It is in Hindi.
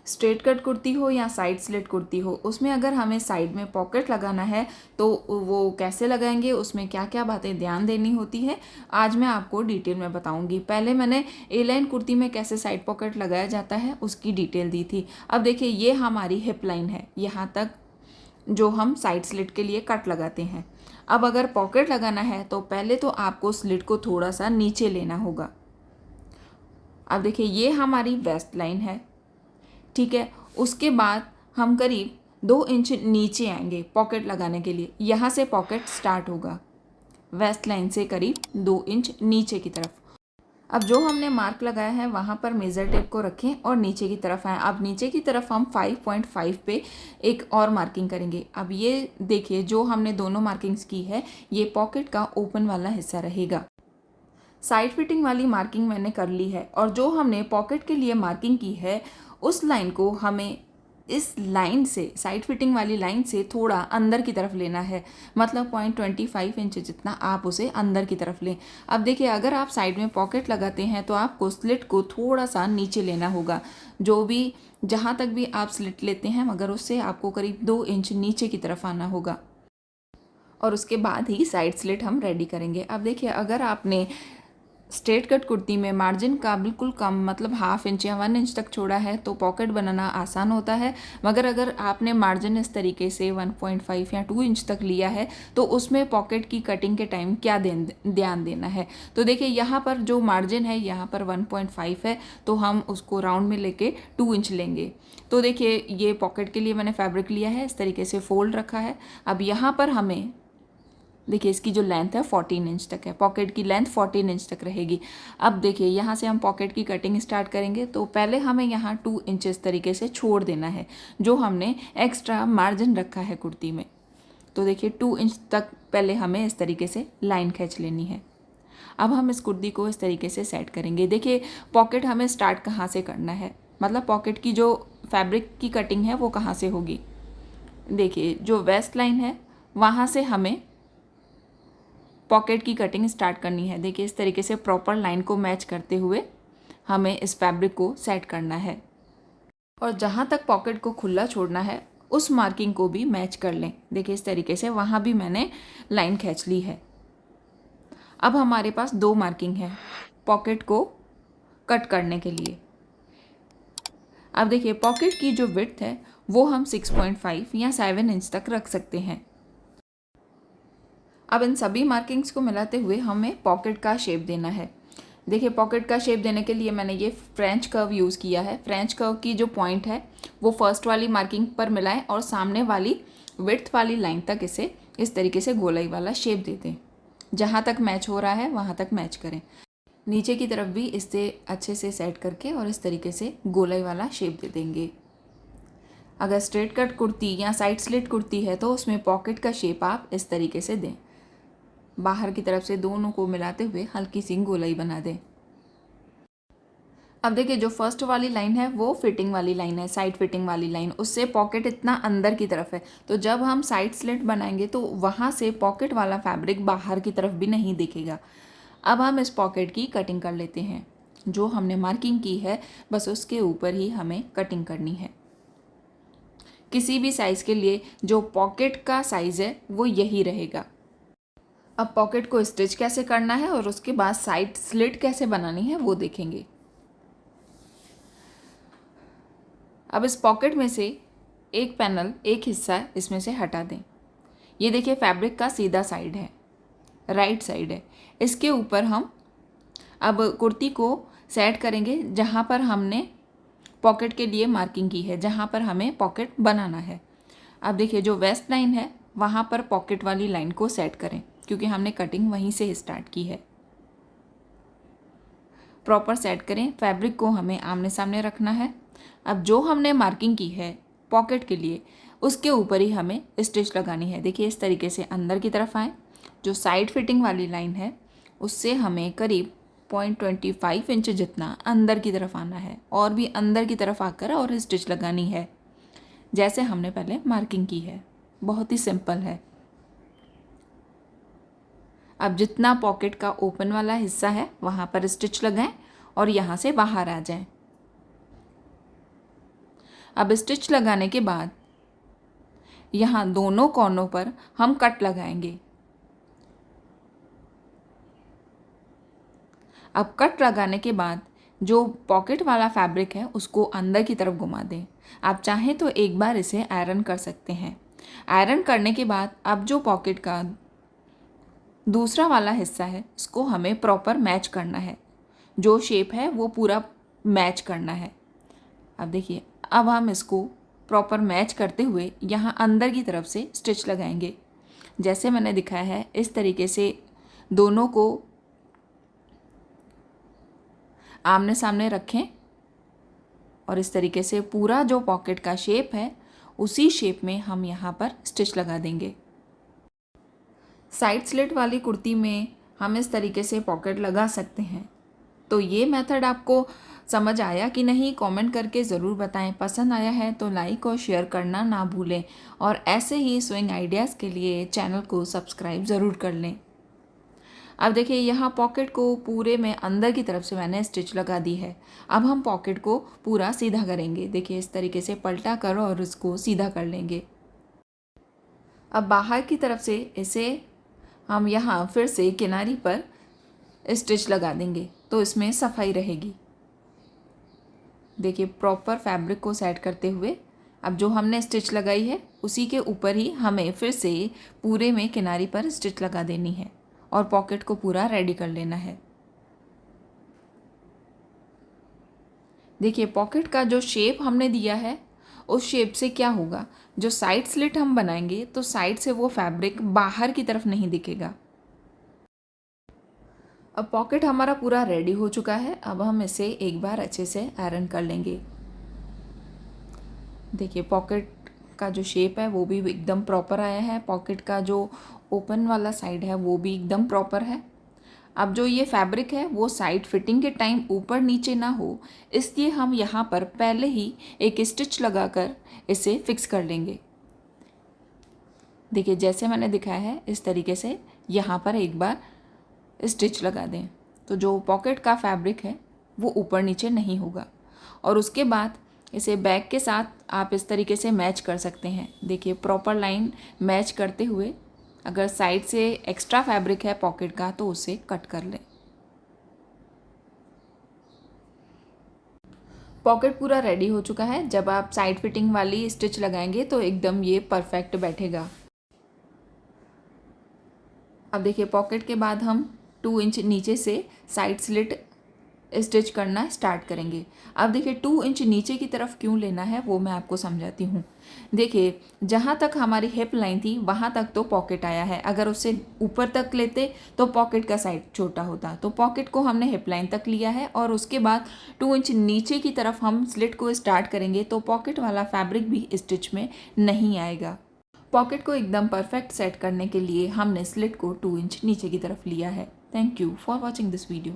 स्ट्रेट कट कुर्ती हो या साइड स्लिट कुर्ती हो, उसमें अगर हमें साइड में पॉकेट लगाना है तो वो कैसे लगाएंगे, उसमें क्या क्या बातें ध्यान देनी होती है, आज मैं आपको डिटेल में बताऊंगी। पहले मैंने ए लाइन कुर्ती में कैसे साइड पॉकेट लगाया जाता है उसकी डिटेल दी थी। अब देखिए ये हमारी हिप लाइन है, यहाँ तक जो हम साइड स्लिट के लिए कट लगाते हैं। अब अगर पॉकेट लगाना है तो पहले तो आपको स्लिट को थोड़ा सा नीचे लेना होगा। अब देखिए ये हमारी वेस्ट लाइन है, ठीक है। उसके बाद हम करीब 2 इंच नीचे आएंगे पॉकेट लगाने के लिए। यहाँ से पॉकेट स्टार्ट होगा वेस्ट लाइन से करीब 2 इंच नीचे की तरफ। अब जो हमने मार्क लगाया है वहाँ पर मेज़र टेप को रखें और नीचे की तरफ आएँ। अब नीचे की तरफ हम 5.5 पे एक और मार्किंग करेंगे। अब ये देखिए जो हमने दोनों मार्किंग्स की है ये पॉकेट का ओपन वाला हिस्सा रहेगा। साइड फिटिंग वाली मार्किंग मैंने कर ली है और जो हमने पॉकेट के लिए मार्किंग की है उस लाइन को हमें इस लाइन से, साइड फिटिंग वाली लाइन से थोड़ा अंदर की तरफ लेना है, मतलब 0.25 इंच जितना आप उसे अंदर की तरफ लें। अब देखिए अगर आप साइड में पॉकेट लगाते हैं तो आपको स्लिट को थोड़ा सा नीचे लेना होगा। जो भी जहाँ तक भी आप स्लिट लेते हैं मगर उससे आपको करीब 2 इंच नीचे की तरफ आना होगा और उसके बाद ही साइड स्लिट हम रेडी करेंगे। अब देखिए अगर आपने स्ट्रेट कट कुर्ती में मार्जिन का बिल्कुल कम, मतलब ½ इंच या 1 इंच तक छोड़ा है तो पॉकेट बनाना आसान होता है। मगर अगर आपने मार्जिन इस तरीके से 1.5 या 2 इंच तक लिया है तो उसमें पॉकेट की कटिंग के टाइम क्या ध्यान देना है। तो देखिए यहाँ पर जो मार्जिन है यहाँ पर 1.5 है तो हम उसको राउंड में लेके 2 इंच लेंगे। तो देखिए ये पॉकेट के लिए मैंने फैब्रिक लिया है, इस तरीके से फोल्ड रखा है। अब यहाँ पर हमें देखिए इसकी जो लेंथ है 14 इंच तक है, पॉकेट की लेंथ 14 इंच तक रहेगी। अब देखिए यहाँ से हम पॉकेट की कटिंग स्टार्ट करेंगे तो पहले हमें यहाँ 2 इंच इस तरीके से छोड़ देना है जो हमने एक्स्ट्रा मार्जिन रखा है कुर्ती में। तो देखिए 2 इंच तक पहले हमें इस तरीके से लाइन खींच लेनी है। अब हम इस कुर्ती को इस तरीके से सेट करेंगे। देखिए पॉकेट हमें स्टार्ट कहाँ से करना है, मतलब पॉकेट की जो फैब्रिक की कटिंग है वो कहाँ से होगी। देखिए जो वेस्ट लाइन है वहाँ से हमें पॉकेट की कटिंग स्टार्ट करनी है। देखिए इस तरीके से प्रॉपर लाइन को मैच करते हुए हमें इस फैब्रिक को सेट करना है और जहाँ तक पॉकेट को खुला छोड़ना है उस मार्किंग को भी मैच कर लें। देखिए इस तरीके से वहाँ भी मैंने लाइन खींच ली है। अब हमारे पास 2 मार्किंग है पॉकेट को कट करने के लिए। अब देखिए पॉकेट की जो विड्थ है वो हम 6.5 या 7 इंच तक रख सकते हैं। अब इन सभी मार्किंग्स को मिलाते हुए हमें पॉकेट का शेप देना है। देखिए पॉकेट का शेप देने के लिए मैंने ये फ्रेंच कर्व यूज़ किया है। फ्रेंच कर्व की जो पॉइंट है वो फर्स्ट वाली मार्किंग पर मिलाएं और सामने वाली विड्थ वाली लाइन तक इसे इस तरीके से गोलाई वाला शेप दे दें। जहाँ तक मैच हो रहा है वहाँ तक मैच करें। नीचे की तरफ भी इससे अच्छे से सेट करके और इस तरीके से गोलाई वाला शेप दे देंगे। अगर स्ट्रेट कट कुर्ती या साइड स्लिट कुर्ती है तो उसमें पॉकेट का शेप आप इस तरीके से दें, बाहर की तरफ से दोनों को मिलाते हुए हल्की सी गोलाई बना दें। अब देखिए जो फर्स्ट वाली लाइन है वो फिटिंग वाली लाइन है, साइड फिटिंग वाली लाइन, उससे पॉकेट इतना अंदर की तरफ है तो जब हम साइड स्लिट बनाएंगे तो वहाँ से पॉकेट वाला फैब्रिक बाहर की तरफ भी नहीं दिखेगा। अब हम इस पॉकेट की कटिंग कर लेते हैं। जो हमने मार्किंग की है बस उसके ऊपर ही हमें कटिंग करनी है। किसी भी साइज़ के लिए जो पॉकेट का साइज़ है वो यही रहेगा। अब पॉकेट को स्टिच कैसे करना है और उसके बाद साइड स्लिट कैसे बनानी है वो देखेंगे। अब इस पॉकेट में से एक पैनल, एक हिस्सा इसमें से हटा दें। ये देखिए फैब्रिक का सीधा साइड है, राइट साइड है। इसके ऊपर हम अब कुर्ती को सेट करेंगे जहाँ पर हमने पॉकेट के लिए मार्किंग की है, जहाँ पर हमें पॉकेट बनाना है। अब देखिए जो वेस्ट लाइन है वहाँ पर पॉकेट वाली लाइन को सेट करें क्योंकि हमने कटिंग वहीं से स्टार्ट की है। प्रॉपर सेट करें। फैब्रिक को हमें आमने सामने रखना है। अब जो हमने मार्किंग की है पॉकेट के लिए उसके ऊपर ही हमें स्टिच लगानी है। देखिए इस तरीके से अंदर की तरफ आए। जो साइड फिटिंग वाली लाइन है उससे हमें करीब 0.25 इंच जितना अंदर की तरफ आना है और भी अंदर की तरफ आकर और स्टिच लगानी है जैसे हमने पहले मार्किंग की है। बहुत ही सिंपल है। अब जितना पॉकेट का ओपन वाला हिस्सा है वहाँ पर स्टिच लगाएं और यहाँ से बाहर आ जाएं। अब स्टिच लगाने के बाद यहाँ दोनों कोनों पर हम कट लगाएंगे। अब कट लगाने के बाद जो पॉकेट वाला फैब्रिक है उसको अंदर की तरफ घुमा दें। आप चाहें तो एक बार इसे आयरन कर सकते हैं। आयरन करने के बाद अब जो पॉकेट का दूसरा वाला हिस्सा है इसको हमें प्रॉपर मैच करना है। जो शेप है वो पूरा मैच करना है। अब देखिए, अब हम इसको प्रॉपर मैच करते हुए यहाँ अंदर की तरफ से स्टिच लगाएंगे। जैसे मैंने दिखाया है इस तरीके से दोनों को आमने सामने रखें और इस तरीके से पूरा जो पॉकेट का शेप है उसी शेप में हम यहाँ पर स्टिच लगा देंगे। साइड स्लिट वाली कुर्ती में हम इस तरीके से पॉकेट लगा सकते हैं। तो ये मेथड आपको समझ आया कि नहीं, कमेंट करके ज़रूर बताएं। पसंद आया है तो लाइक और शेयर करना ना भूलें और ऐसे ही स्विंग आइडियाज़ के लिए चैनल को सब्सक्राइब ज़रूर कर लें। अब देखिए, यहाँ पॉकेट को पूरे में अंदर की तरफ से मैंने स्टिच लगा दी है। अब हम पॉकेट को पूरा सीधा करेंगे। देखिए, इस तरीके से पलटा कर और इसको सीधा कर लेंगे। अब बाहर की तरफ से इसे हम यहाँ फिर से किनारी पर स्टिच लगा देंगे तो इसमें सफाई रहेगी। देखिए, प्रॉपर फैब्रिक को सेट करते हुए अब जो हमने स्टिच लगाई है उसी के ऊपर ही हमें फिर से पूरे में किनारी पर स्टिच लगा देनी है और पॉकेट को पूरा रेडी कर लेना है। देखिए, पॉकेट का जो शेप हमने दिया है उस शेप से क्या होगा, जो साइड स्लिट हम बनाएंगे तो साइड से वो फैब्रिक बाहर की तरफ नहीं दिखेगा। अब पॉकेट हमारा पूरा रेडी हो चुका है। अब हम इसे एक बार अच्छे से आयरन कर लेंगे। देखिए, पॉकेट का जो शेप है वो भी एकदम प्रॉपर आया है। पॉकेट का जो ओपन वाला साइड है वो भी एकदम प्रॉपर है। अब जो ये फैब्रिक है वो साइड फिटिंग के टाइम ऊपर नीचे ना हो, इसलिए हम यहाँ पर पहले ही एक स्टिच लगाकर इसे फिक्स कर लेंगे। देखिए, जैसे मैंने दिखाया है इस तरीके से यहाँ पर एक बार स्टिच लगा दें तो जो पॉकेट का फैब्रिक है वो ऊपर नीचे नहीं होगा। और उसके बाद इसे बैक के साथ आप इस तरीके से मैच कर सकते हैं। देखिए, प्रॉपर लाइन मैच करते हुए अगर साइड से एक्स्ट्रा फैब्रिक है पॉकेट का तो उसे कट कर लें। पॉकेट पूरा रेडी हो चुका है। जब आप साइड फिटिंग वाली स्टिच लगाएंगे तो एकदम ये परफेक्ट बैठेगा। अब देखिए, पॉकेट के बाद हम 2 इंच नीचे से साइड स्लिट स्टिच करना स्टार्ट करेंगे। अब देखिए, 2 इंच नीचे की तरफ क्यों लेना है वो मैं आपको समझाती हूँ। देखिए, जहाँ तक हमारी हिप लाइन थी वहाँ तक तो पॉकेट आया है। अगर उससे ऊपर तक लेते तो पॉकेट का साइड छोटा होता। तो पॉकेट को हमने हिप लाइन तक लिया है और उसके बाद 2 इंच नीचे की तरफ हम स्लिट को स्टार्ट करेंगे तो पॉकेट वाला फैब्रिक भी स्टिच में नहीं आएगा। पॉकेट को एकदम परफेक्ट सेट करने के लिए हमने स्लिट को 2 इंच नीचे की तरफ लिया है। Thank you for watching this video.